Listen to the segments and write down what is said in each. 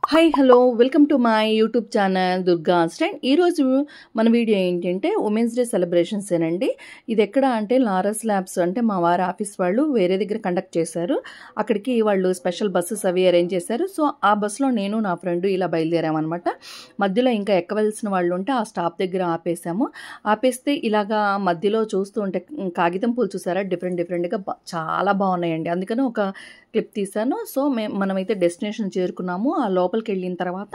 Hi hello welcome to my YouTube channel Durga stain. ఈరోజు మన video ఏంటంటే ఉమెన్స్ డే సెలబ్రేషన్స్ ఏనండి. ఇది ఎక్కడ అంటే లారస్ ల్యాబ్స్ అంటే మా వారి ఆఫీస్ వాళ్ళు వేరే దగ్గర కండక్ట్ చేశారు. అక్కడికి వాళ్ళు స్పెషల్ బస్సెస్ అవి అరేంజ్ చేశారు. సో ఆ బస్సులో నేను నా ఫ్రెండ్ ఇలా బయలుదేరామన్నమాట. మధ్యలో ఇంకా ఎక్కవలసిన వాళ్ళు ఉంటే ఆ స్టాప్ దగ్గర ఆపేసాము. ఆపేస్తే ఇలాగా మధ్యలో చూస్తూ ఉంటే కాగితం పూలు చూసారా, డిఫరెంట్గా చాలా బాగున్నాయండి. అందుకని ఒక క్లిప్ తీశాను. సో మనమైతే డెస్టినేషన్ చేరుకున్నాము. ఆ లోపలికి వెళ్ళిన తర్వాత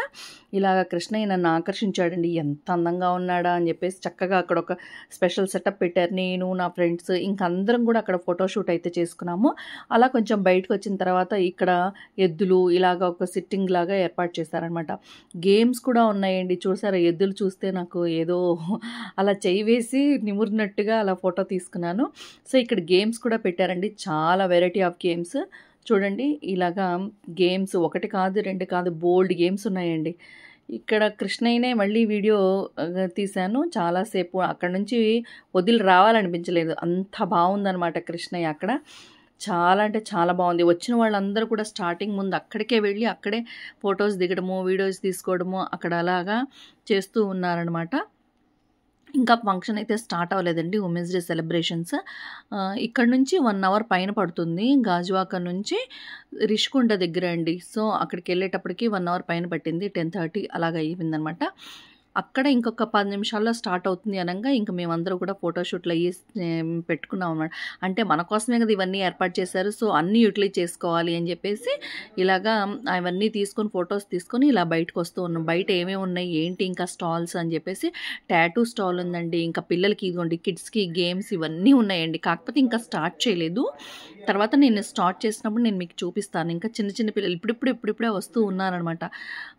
ఇలాగ కృష్ణయ్య నన్ను ఆకర్షించాడండి. ఎంత అందంగా ఉన్నాడా అని చెప్పేసి చక్కగా అక్కడ ఒక స్పెషల్ సెటప్ పెట్టారు. నేను నా ఫ్రెండ్స్ ఇంకా అందరం కూడా అక్కడ ఫోటోషూట్ అయితే చేసుకున్నాము. అలా కొంచెం బయటకు వచ్చిన తర్వాత ఇక్కడ ఎద్దులు ఇలాగ ఒక సిట్టింగ్ లాగా ఏర్పాటు చేశారనమాట. గేమ్స్ కూడా ఉన్నాయండి. చూసారా, ఎద్దులు చూస్తే నాకు ఏదో అలా చేయి వేసి నిమురినట్టుగా అలా ఫోటో తీసుకున్నాను. సో ఇక్కడ గేమ్స్ కూడా పెట్టారండి. చాలా వెరైటీ ఆఫ్ గేమ్స్ చూడండి. ఇలాగా గేమ్స్ ఒకటి కాదు రెండు కాదు బోల్డ్ గేమ్స్ ఉన్నాయండి. ఇక్కడ కృష్ణయ్యనే మళ్ళీ వీడియో తీశాను. చాలాసేపు అక్కడ నుంచి వదిలి రావాలనిపించలేదు, అంత బాగుందనమాట కృష్ణయ్య అక్కడ. చాలా అంటే చాలా బాగుంది. వచ్చిన వాళ్ళందరూ కూడా స్టార్టింగ్ ముందు అక్కడికే వెళ్ళి అక్కడే ఫొటోస్ దిగడము వీడియోస్ తీసుకోవడము అక్కడ అలాగా చేస్తూ ఉన్నారనమాట. ఇంకా ఫంక్షన్ అయితే స్టార్ట్ అవ్వలేదండి. ఉమెన్స్ డే సెలబ్రేషన్స్ ఇక్కడ నుంచి 1 అవర్ పైన పడుతుంది. గాజువాక నుంచి రిషికొండ దగ్గర అండి. సో అక్కడికి వెళ్ళేటప్పటికి 1 అవర్ పైన పట్టింది. 10:30 అలాగ అయ్యిందనమాట. అక్కడ ఇంకొక 10 నిమిషాల్లో స్టార్ట్ అవుతుంది అనగా ఇంక మేమందరూ కూడా ఫోటోషూట్లు అయ్యి పెట్టుకున్నాం అనమాట. అంటే మన కోసమే కదా ఇవన్నీ ఏర్పాటు చేశారు. సో అన్నీ యూటిలైజ్ చేసుకోవాలి అని చెప్పేసి ఇలాగా అవన్నీ తీసుకొని ఫొటోస్ తీసుకొని ఇలా బయటకు వస్తూ ఉన్నాం. బయట ఏమేమి ఉన్నాయి ఏంటి ఇంకా స్టాల్స్ అని చెప్పేసి టాటూ స్టాల్ ఉందండి. ఇంకా పిల్లలకి ఇదిగోండి కిడ్స్కి గేమ్స్ ఇవన్నీ ఉన్నాయండి. కాకపోతే ఇంకా స్టార్ట్ చేయలేదు. తర్వాత నేను స్టార్ట్ చేసినప్పుడు నేను మీకు చూపిస్తాను. ఇంకా చిన్న పిల్లలు ఇప్పుడిప్పుడే వస్తూ ఉన్నారనమాట.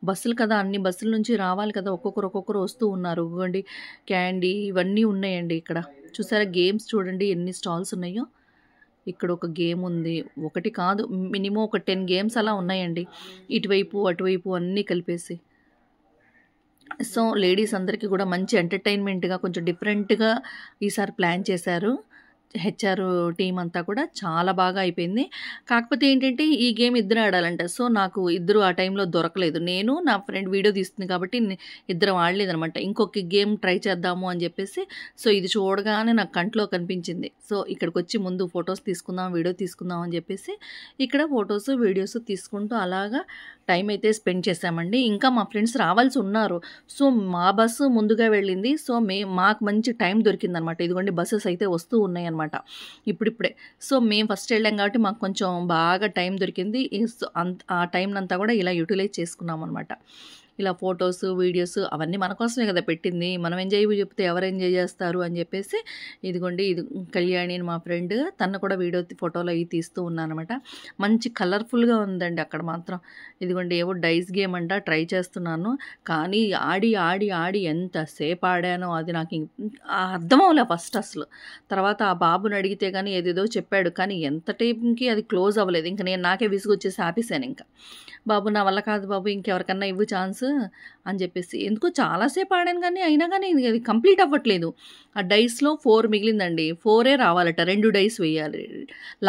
బస్సులు కదా, అన్ని బస్సుల నుంచి రావాలి కదా, ఒక్కొక్కరు వస్తూ ఉన్నారు. ఇవ్వండి క్యాండీ ఇవన్నీ ఉన్నాయండి. ఇక్కడ చూసారా గేమ్స్ చూడండి ఎన్ని స్టాల్స్ ఉన్నాయో. ఇక్కడ ఒక గేమ్ ఉంది, ఒకటి కాదు మినిమం ఒక 10 గేమ్స్ అలా ఉన్నాయండి. ఇటువైపు అటువైపు అన్నీ కలిపేసి. సో లేడీస్ అందరికీ కూడా మంచి ఎంటర్టైన్మెంట్గా కొంచెం డిఫరెంట్గా ఈసారి ప్లాన్ చేశారు. హెచ్ఆర్ టీం అంతా కూడా చాలా బాగా అయిపోయింది. కాకపోతే ఏంటంటే ఈ గేమ్ ఇద్దరు ఆడాలంట. సో నాకు ఇద్దరు ఆ టైంలో దొరకలేదు. నేను నా ఫ్రెండ్ వీడియో తీస్తుంది కాబట్టి ఇద్దరం ఆడలేదనమాట. ఇంకొక గేమ్ ట్రై చేద్దాము అని చెప్పేసి సో ఇది చూడగానే నాకు కంట్లో కనిపించింది. సో ఇక్కడికి వచ్చి ముందు ఫొటోస్ తీసుకుందాం వీడియో తీసుకుందాం అని చెప్పేసి ఇక్కడ ఫొటోస్ వీడియోస్ తీసుకుంటూ అలాగా టైం అయితే స్పెండ్ చేసామండి. ఇంకా మా ఫ్రెండ్స్ రావాల్సి ఉన్నారు. సో మా బస్సు ముందుగా వెళ్ళింది. సో మాకు మంచి టైం దొరికిందనమాట. ఇదిగోండి బస్సెస్ అయితే వస్తూ ఉన్నాయి అనమాట ఇప్పుడిప్పుడే. సో మేము ఫస్ట్ వెళ్ళాం కాబట్టి మాకు కొంచెం బాగా టైం దొరికింది. ఆ టైం అంతా కూడా ఇలా యూటిలైజ్ చేసుకున్నాం అనమాట. ఇలా ఫొటోస్ వీడియోస్ అవన్నీ మన కోసమే కదా పెట్టింది. మనం ఎంజాయ్ చెప్తే ఎవరు ఎంజాయ్ చేస్తారు అని చెప్పేసి ఇదిగోండి ఇది కళ్యాణి మా ఫ్రెండ్, తను కూడా వీడియో ఫోటోలు అవి తీస్తూ ఉన్నానమాట. మంచి కలర్ఫుల్గా ఉందండి అక్కడ మాత్రం. ఇదిగోండి ఏవో డైస్ గేమ్ అంట ట్రై చేస్తున్నాను. కానీ ఆడి ఎంతసేపు ఆడానో అది నాకు అర్థం అవ్వలే ఫస్ట్ అసలు. తర్వాత ఆ బాబుని అడిగితే కానీ ఏదేదో చెప్పాడు. కానీ ఎంత టైంకి అది క్లోజ్ అవ్వలేదు. ఇంకా నాకే విసుగు వచ్చేసి ఆపేసాను. ఇంకా బాబు నా వల్ల కాదు బాబు, ఇంకెవరికన్నా ఇవ్వు ఛాన్స్ అని చెప్పేసి. ఎందుకో చాలాసేపు ఆడాను కానీ అయినా కానీ అది కంప్లీట్ అవ్వట్లేదు. ఆ డైస్లో 4 మిగిలిందండి. 4 రావాలట, 2 డైస్ వేయాలి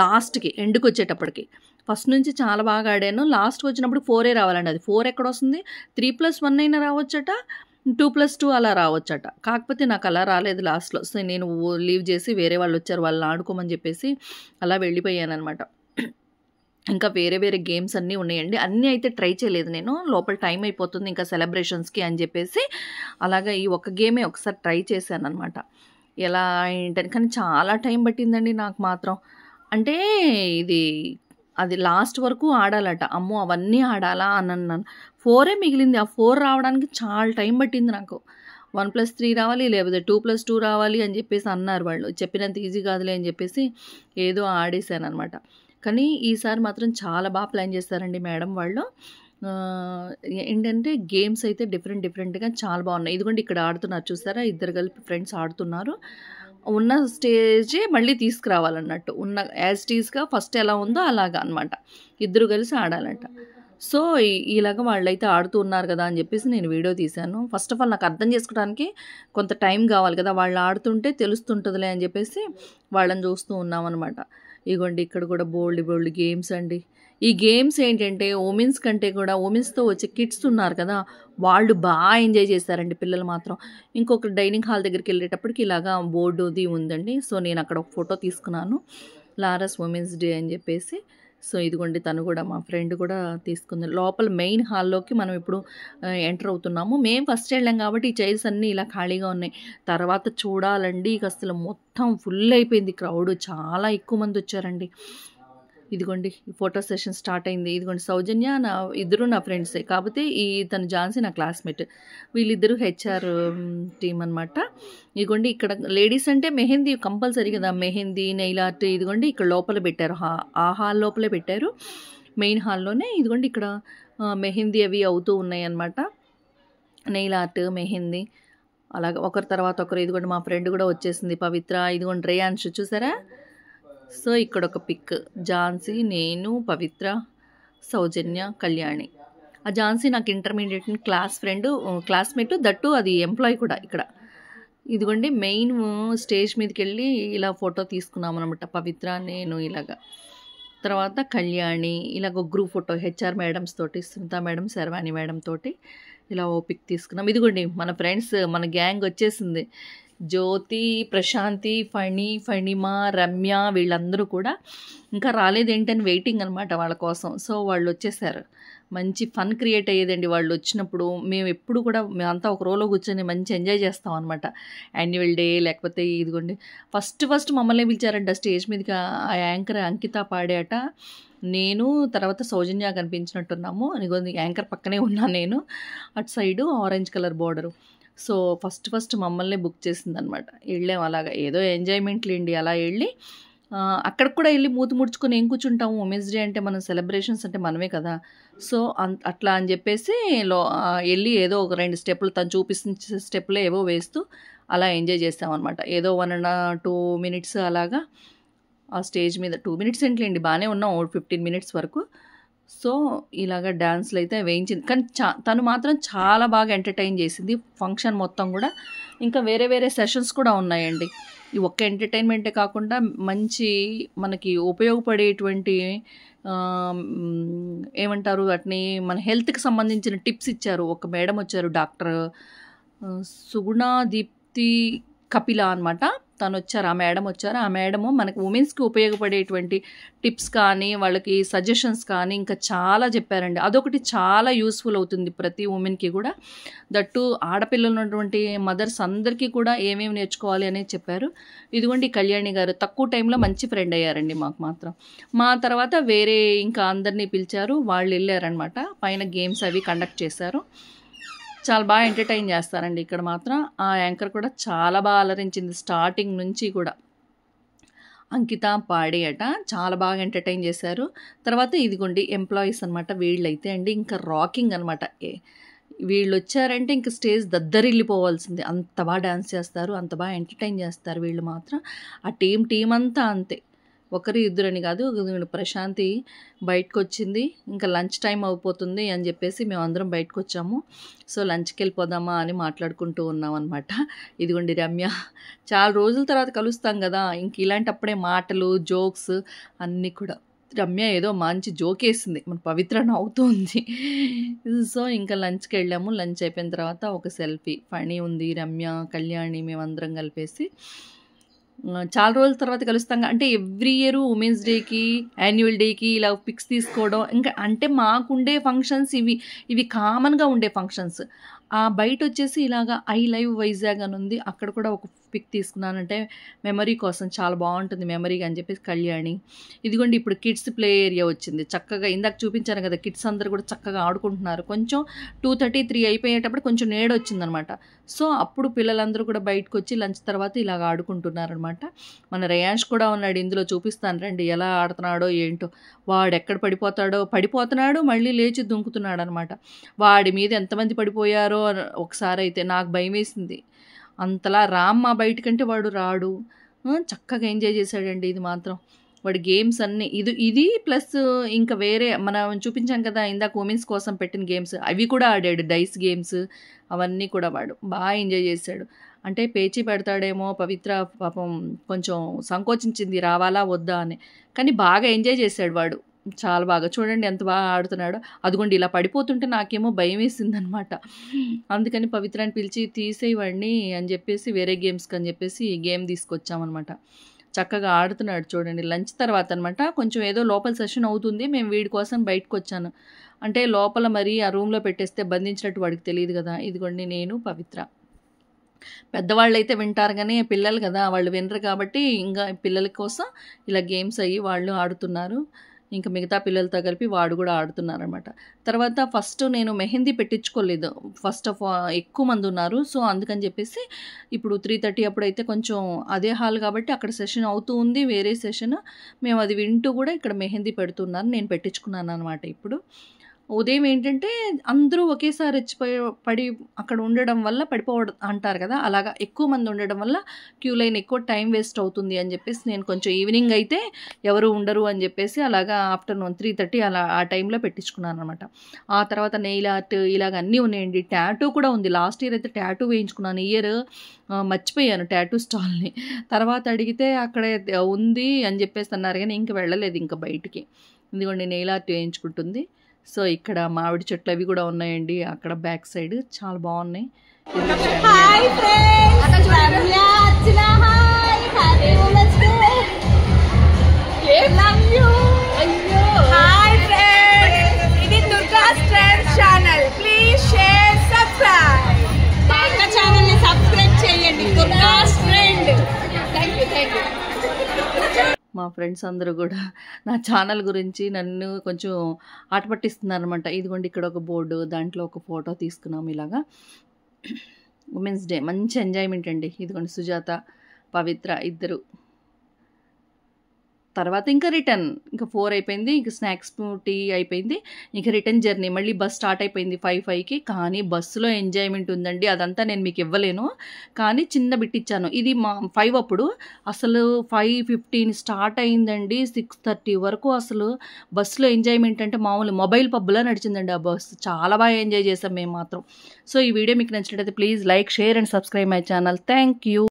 లాస్ట్కి ఎండ్కి వచ్చేటప్పటికి. ఫస్ట్ నుంచి చాలా బాగా ఆడాను. లాస్ట్కి వచ్చినప్పుడు 4 రావాలండి. అది 4 ఎక్కడ వస్తుంది? 3+1 అయినా రావచ్చట, 2+2 అలా రావచ్చట. కాకపోతే నాకు అలా రాలేదు లాస్ట్లో. సో నేను లీవ్ చేసి వేరే వాళ్ళు వచ్చారు, వాళ్ళని ఆడుకోమని చెప్పేసి అలా వెళ్ళిపోయాను అనమాట. ఇంకా వేరే గేమ్స్ అన్నీ ఉన్నాయండి. అన్నీ అయితే ట్రై చేయలేదు నేను, లోపల టైం అయిపోతుంది ఇంకా సెలబ్రేషన్స్కి అని చెప్పేసి అలాగా ఈ ఒక గేమే ఒకసారి ట్రై చేశాను అనమాట. ఎలా ఏంటని, కానీ చాలా టైం పట్టిందండి నాకు మాత్రం. అంటే అది లాస్ట్ వరకు ఆడాలట. అమ్మో అవన్నీ ఆడాలా అని అన్నాను. 4 మిగిలింది. ఆ 4 రావడానికి చాలా టైం పట్టింది నాకు. 1+3 రావాలి లేకపోతే 2+2 రావాలి అని చెప్పేసి అన్నారు వాళ్ళు. చెప్పినంత ఈజీ కాదులే అని చెప్పేసి ఏదో ఆడేశాను అనమాట. కానీ ఈసారి మాత్రం చాలా బాగా ప్లాన్ చేస్తారండి మేడం వాళ్ళు. ఏంటంటే గేమ్స్ అయితే డిఫరెంట్గా చాలా బాగున్నాయి. ఇదిగోండి ఇక్కడ ఆడుతున్నారు చూసారా, ఇద్దరు కలిపి ఫ్రెండ్స్ ఆడుతున్నారు. ఉన్న స్టేజే మళ్ళీ తీసుకురావాలన్నట్టు, ఉన్న యాజ్ టీజ్గా ఫస్ట్ ఎలా ఉందో అలాగా అనమాట. ఇద్దరు కలిసి ఆడాలంట. సో ఇలాగ వాళ్ళైతే ఆడుతూ ఉన్నారు కదా అని చెప్పేసి నేను వీడియో తీశాను. ఫస్ట్ ఆఫ్ ఆల్ నాకు అర్థం చేసుకోవడానికి కొంత టైం కావాలి కదా, వాళ్ళు ఆడుతుంటే తెలుస్తుంటుందిలే అని చెప్పేసి వాళ్ళని చూస్తూ ఉన్నామన్నమాట. ఇగోండి ఇక్కడ కూడా బోల్డ్ గేమ్స్ అండి. ఈ గేమ్స్ ఏంటంటే ఉమెన్స్ కంటే కూడా ఉమెన్స్‌తో వచ్చే కిడ్స్ ఉన్నారు కదా! వాళ్ళు ఎంజాయ్ చేశారండి పిల్లలు మాత్రం. ఇంకొక డైనింగ్ హాల్ దగ్గరికెళ్ళేటప్పటికి ఇలాగా బోర్డుది ఉందండి. సో, నేనక్కడ ఒక ఫోటో తీసుకున్నాను. లారస్ ఉమెన్స్ డే అని చెప్పేసి. సో, ఇదిగోండి తను కూడా మా ఫ్రెండ్ కూడా తీసుకుంది. లోపల మెయిన్ హాల్‌లోకి మనం ఇప్పుడు ఎంటర్ అవుతున్నాము. మేము ఫస్ట్ వెళ్ళాం కాబట్టి ఈ చైర్స్ అన్నీ ఇలా ఖాళీగా ఉన్నాయి. తర్వాత చూడాలండి ఇక అసలు మొత్తం ఫుల్ అయిపోయింది క్రౌడ్. చాలా ఎక్కువ మందొచ్చారండి. ఇదిగోండి ఫోటో సెషన్ స్టార్ట్ అయింది. ఇదిగోండి సౌజన్య ఇద్దరు నా ఫ్రెండ్సే. కాకపోతే తను ఝాన్సీ నా క్లాస్‌మేట్. వీళ్ళిద్దరూ హెచ్ఆర్ టీమ్ అనమాట. ఇదిగోండి ఇక్కడ లేడీస్ అంటే మెహందీ కంపల్సరీ కదా! మెహందీ, నెయిల్ ఆర్ట్ ఇదిగోండి ఇక్కడ లోపల పెట్టారు. ఆ హాల్ లోపలే పెట్టారు. మెయిన్ హాల్‌లోనే ఇదిగోండి ఇక్కడ మెహందీ అవి అవుతూ ఉన్నాయన్నమాట. నెయిల్ ఆర్ట్, మెహందీ అలాగా ఒకరి తర్వాత ఒకరు. ఇదిగోండి మా ఫ్రెండ్ కూడా వచ్చేసింది పవిత్ర. ఇదిగోండి రేయాన్ష్ చూసారా? సో, ఇక్కడొక పిక్. ఝాన్సీ, నేను, పవిత్ర, సౌజన్య, కళ్యాణి. ఆ ఝాన్సీ నాకు ఇంటర్మీడియేట్ క్లాస్‌మేట్ దట్టు అది ఎంప్లాయీ కూడా ఇక్కడ. ఇదిగోండి మెయిన్ స్టేజ్ మీదకెళ్ళి ఇలా ఫోటో తీసుకున్నామనమాట. పవిత్ర, నేను ఇలాగా. తర్వాత కళ్యాణి ఇలాగ ఒక గ్రూప్ ఫోటో హెచ్ఆర్ మేడమ్స్ తోటి, సునీత మేడం, శర్వాణి మేడం తోటి ఇలా ఓ పిక్ తీసుకున్నాం. ఇదిగోండి మన ఫ్రెండ్స్, మన గ్యాంగ్ వచ్చేసింది. జ్యోతి, ప్రశాంతి, ఫణిమ, రమ్య వీళ్ళందరూ కూడా ఇంకా రాలేదేంటని వెయిటింగ్ అనమాట వాళ్ళ కోసం. సో, వాళ్ళు వచ్చేసారు. మంచి ఫన్ క్రియేట్ అయ్యేదండి వాళ్ళు వచ్చినప్పుడు. మేమంతా ఒక రోలో కూర్చొని మంచి ఎంజాయ్ చేస్తాం అనమాట. యాన్యువల్ డే లేకపోతే ఇదిగోండి ఫస్ట్ మమ్మల్ని పిలిచారంట స్టేజ్ మీదకి. ఆ యాంకర్ అంకిత పాడాట. నేను తర్వాత సౌజన్య కనిపించినట్టున్నాము. ఇదిగోండి యాంకర్ పక్కనే ఉన్నాను నేను. అటు side orange colour border. So, first మమ్మల్నే బుక్ చేసిందనమాట. వెళ్ళాం అలాగా ఏదో ఎంజాయ్మెంట్ లేండి. అలా వెళ్ళి అక్కడికి కూడా వెళ్ళి మూతి ముడుచుకొని ఏం కూర్చుంటాము. ఉమెన్స్ డే అంటే మనం సెలబ్రేషన్స్ అంటే మనమే కదా! సో, అట్లా అని చెప్పేసి వెళ్ళి ఏదో ఒక 2 స్టెప్పులు తను చూపిస్తున్న స్టెప్పులే ఏవో వేస్తూ అలా ఎంజాయ్ చేసామన్నమాట. ఏదో 2 మినిట్స్ అలాగా ఆ స్టేజ్ మీద 2 మినిట్స్ ఏంటిలేండి బాగానే ఉన్నాం 15 మినిట్స్ వరకు. సో, ఇలాగ డాన్స్‌లు అయితే వేయించింది. కానీ తను మాత్రం చాలా బాగా ఎంటర్‌టైన్ చేసింది ఫంక్షన్ మొత్తం కూడా. ఇంకా వేరే సెషన్స్ కూడా ఉన్నాయండి. ఈ ఒక్క ఎంటర్‌టైన్‌మెంటే కాకుండా మంచి మనకి ఉపయోగపడేటువంటి ఏమంటారు వాటిని, మన హెల్త్‌కి సంబంధించిన టిప్స్ ఇచ్చారు. ఒక మేడం వచ్చారు డాక్టర్ సుగుణ దీప్తి కపిల అనమాట. తనొచ్చారు. ఆ మేడం వచ్చారు. ఆ మేడము మనకు ఉమెన్స్‌కి ఉపయోగపడేటువంటి టిప్స్ కానీ, వాళ్ళకి సజెషన్స్ కానీ ఇంకా చాలా చెప్పారండి. అదొకటి చాలా యూజ్‌ఫుల్ అవుతుంది ప్రతి ఉమెన్‌కి కూడా. దట్టు ఆడపిల్లలు ఉన్నటువంటి మదర్స్ అందరికీ కూడా ఏమేమి నేర్చుకోవాలి అనేది చెప్పారు. ఇదిగోండి కళ్యాణి గారు తక్కువ టైంలో మంచి ఫ్రెండ్ అయ్యారండి మాకు మాత్రం. మా తర్వాత వేరే ఇంకా అందరినీ పిలిచారు. వాళ్ళు వెళ్ళారనమాట. పైన గేమ్స్ అవి కండక్ట్ చేశారు. చాలా బాగా ఎంటర్‌టైన్ చేస్తారండి ఇక్కడ మాత్రం. ఆ యాంకర్ కూడా చాలా బాగా అలరించింది స్టార్టింగ్ నుంచి కూడా. అంకిత పాడేయట. చాలా బాగా ఎంటర్‌టైన్ చేశారు. తర్వాత ఇదిగోండి ఎంప్లాయీస్ అనమాట. వీళ్ళైతే అండి ఇంకా రాకింగ్ అనమాట. వీళ్ళొచ్చారంటే ఇంక స్టేజ్ దద్దరిల్లిపోవాల్సిందే. అంత బాగా డాన్స్ చేస్తారు. అంత బాగా ఎంటర్‌టైన్ చేస్తారు వీళ్ళు మాత్రం. ఆ టీమ్ అంతా అంతే. ఒకరు ఇద్దరని కాదు. ప్రశాంతి బయటకొచ్చింది. ఇంకా లంచ్ టైం అయిపోతుంది అని చెప్పేసి మేమందరం బయటకొచ్చాము. సో, లంచ్‌కి వెళ్ళిపోదామా అని మాట్లాడుకుంటూ ఉన్నామన్నమాట. ఇదిగోండి రమ్య. చాలా రోజుల తర్వాత కలుస్తాం కదా! ఇంక ఇలాంటప్పుడే మాటలు, జోక్స్ అన్నీ కూడా. రమ్య ఏదో మంచి జోకేసింది. మన పవిత్ర నవ్వుతూ ఉంది. సో, ఇంకా లంచ్‌కి వెళ్ళాము. లంచ్ అయిపోయిన తర్వాత ఒక సెల్ఫీ. ఫణి ఉంది, రమ్య, కళ్యాణి మేమందరం కలిపేసి చాలా రోజుల తర్వాత కలుస్తాం. అంటే ఎవ్రీ ఇయర్ ఉమెన్స్ డేకి, యాన్యువల్ డేకి ఇలా పిక్స్ తీసుకోవడం ఇంకా అంటే మాకుండే ఫంక్షన్స్ ఇవి కామన్‌గా ఉండే ఫంక్షన్స్. బయటొచ్చేసి ఇలాగా ఐ లైవ్ వైజాగ్ అని ఉంది. అక్కడ కూడా ఒక పిక్ తీసుకున్నానంటే మెమరీ కోసం చాలా బాగుంటుంది మెమరీగా అని చెప్పేసి కళ్యాణి. ఇదిగోండి ఇప్పుడు కిడ్స్ ప్లే ఏరియా వచ్చింది. చక్కగా ఇందాక చూపించాను కదా! కిడ్స్ అందరూ కూడా చక్కగా ఆడుకుంటున్నారు. కొంచెం 2:30, 3 అయిపోయేటప్పుడు కొంచెం నీడొచ్చిందనమాట. సో, అప్పుడు పిల్లలందరూ కూడా బయటకొచ్చి లంచ్ తర్వాత ఇలాగ ఆడుకుంటున్నారనమాట. మన రేయాన్ష్ కూడా ఉన్నాడు ఇందులో. చూపిస్తాను రండి ఎలా ఆడుతున్నాడో ఏంటో. వాడెక్కడ పడిపోతున్నాడు మళ్ళీ లేచి దుంకుతున్నాడనమాట. వాడి మీద ఎంతమంది పడిపోయారో ఒకసారి అయితే నాకు భయమేసింది. అంతలా రామ్మా బయటికంటే వాడు రాడు. చక్కగా ఎంజాయ్ చేశాడండి ఇది మాత్రం. వాడి గేమ్స్ అన్నీ ఇది ప్లస్ ఇంకా వేరే మనం చూపించాం కదా ఇందాక ఉమెన్స్ కోసం పెట్టిన గేమ్స్ అవి కూడా ఆడాడు. డైస్ గేమ్స్ అవన్నీ కూడా వాడు బాగా ఎంజాయ్ చేశాడు. అంటే పేచీ పెడతాడేమో పవిత్ర పాపం కొంచెం సంకోచించింది రావాలా వద్దా అని. కానీ బాగా ఎంజాయ్ చేశాడు వాడు. చాలా బాగా చూడండి ఎంత బాగా ఆడుతున్నాడో. అదిగోండి ఇలా పడిపోతుంటే నాకేమో భయమేసిందనమాట. అందుకని పవిత్రాన్ని పిలిచి తీసేయవాడిని అని చెప్పేసి వేరే గేమ్స్‌కి అని చెప్పేసి ఈ గేమ్ తీసుకొచ్చామనమాట. చక్కగా ఆడుతున్నాడు చూడండి. లంచ్ తర్వాత అనమాట. కొంచెం ఏదో లోపల సెషన్ అవుతుంది. మేము వీడి కోసం బయటకొచ్చాను. అంటే లోపల మరి ఆ రూమ్‌లో పెట్టేస్తే బంధించినట్టు వాడికి తెలీదు కదా! ఇదిగోండి నేను, పవిత్ర. పెద్దవాళ్ళైతే వింటారు గానీ పిల్లలు కదా! వాళ్ళు వినరు కాబట్టి ఇంకా పిల్లల కోసం ఇలా గేమ్స్ అయ్యి వాళ్ళు ఆడుతున్నారు. ఇంకా మిగతా పిల్లలతో కలిపి వాడు కూడా ఆడుతున్నారనమాట. తర్వాత ఫస్ట్ నేను మెహందీ పెట్టించుకోలేదు. ఫస్ట్ ఆఫ్ ఎక్కువ మంది ఉన్నారు. సో, అందుకని చెప్పేసి ఇప్పుడు 3:30 అప్పుడైతే కొంచెం అదే హాల్ కాబట్టి అక్కడ సెషన్ అవుతూ ఉంది. వేరే సెషన్ మేము అది వింటూ కూడా ఇక్కడ మెహందీ పెడుతున్నారు. నేను పెట్టించుకున్నాననమాట ఇప్పుడు. ఉదయం ఏంటంటే అందరూ ఒకేసారి పడి అక్కడ ఉండడం వల్ల పడిపోవడం అంటారు కదా! అలాగా ఎక్కువ మంది ఉండడం వల్ల క్యూ లైన్ ఎక్కువ టైం వేస్ట్ అవుతుంది అని చెప్పేసి నేను కొంచెం ఈవినింగ్ అయితే ఎవరు ఉండరు అని చెప్పేసి అలాగా ఆఫ్టర్‌నూన్ 3:30 అలా ఆ టైంలో పెట్టించుకున్నాననమాట. ఆ తర్వాత నెయిల్ ఆర్ట్ ఇలాగ అన్నీ ఉన్నాయండి. టాటూ కూడా ఉంది. లాస్ట్ ఇయర్ అయితే టాటూ వేయించుకున్నాను. ఈ ఇయర్ మర్చిపోయాను టాటూ స్టాల్‌ని. తర్వాత అడిగితే అక్కడే ఉంది అని చెప్పేసి అన్నారు కానీ ఇంక వెళ్ళలేదు ఇంక బయటికి. ఇదిగోండి నెయిల్ ఆర్ట్ వేయించుకుంటుంది. సో, ఇక్కడ మామిడి చెట్లు అవి కూడా ఉన్నాయండి. అక్కడ బ్యాక్ సైడ్ చాలా బాగున్నాయి. Hi friends, Ramya Archana hi, happy women's day, love you. అయ్యో హాయ్ ఫ్రెండ్స్, ఇది Durga strands channel. Please share, subscribe. మా అక్క ఛానల్ ని సబ్స్క్రైబ్ చేయండి, దుర్గా స్ట్రెండ్. థాంక్యూ. మా ఫ్రెండ్స్ అందరూ కూడా నా ఛానల్ గురించి నన్ను కొంచెం ఆట పట్టిస్తున్నారనమాట. ఇదిగోండి ఇక్కడ ఒక బోర్డు, దాంట్లో ఒక ఫోటో తీసుకున్నాము ఇలాగా. ఉమెన్స్ డే మంచి ఎంజాయ్మెంట్ అండి. ఇదిగోండి సుజాత, పవిత్ర ఇద్దరు. తర్వాత ఇంకా రిటర్న్ ఇంకా 4 అయిపోయింది. ఇంక స్నాక్స్ టీ అయిపోయింది. ఇంక రిటర్న్ జర్నీ మళ్ళీ బస్ స్టార్ట్ అయిపోయింది 5:05కి. కానీ బస్సులో ఎంజాయ్మెంట్ ఉందండి. అదంతా నేను మీకు ఇవ్వలేను. కానీ చిన్న బిట్ ఇచ్చాను. ఇది మా 5 అప్పుడు అసలు 5:15 స్టార్ట్ అయిందండి. 6:30 వరకు అసలు బస్సులో ఎంజాయ్మెంట్ అంటే మామూలు మొబైల్ పబ్‌లా నడిచిందండి ఆ బస్సు. చాలా బాగా ఎంజాయ్ చేసాం మేము మాత్రం. సో, ఈ వీడియో మీకు నచ్చినట్లయితే please like, share and subscribe my channel. Thank you.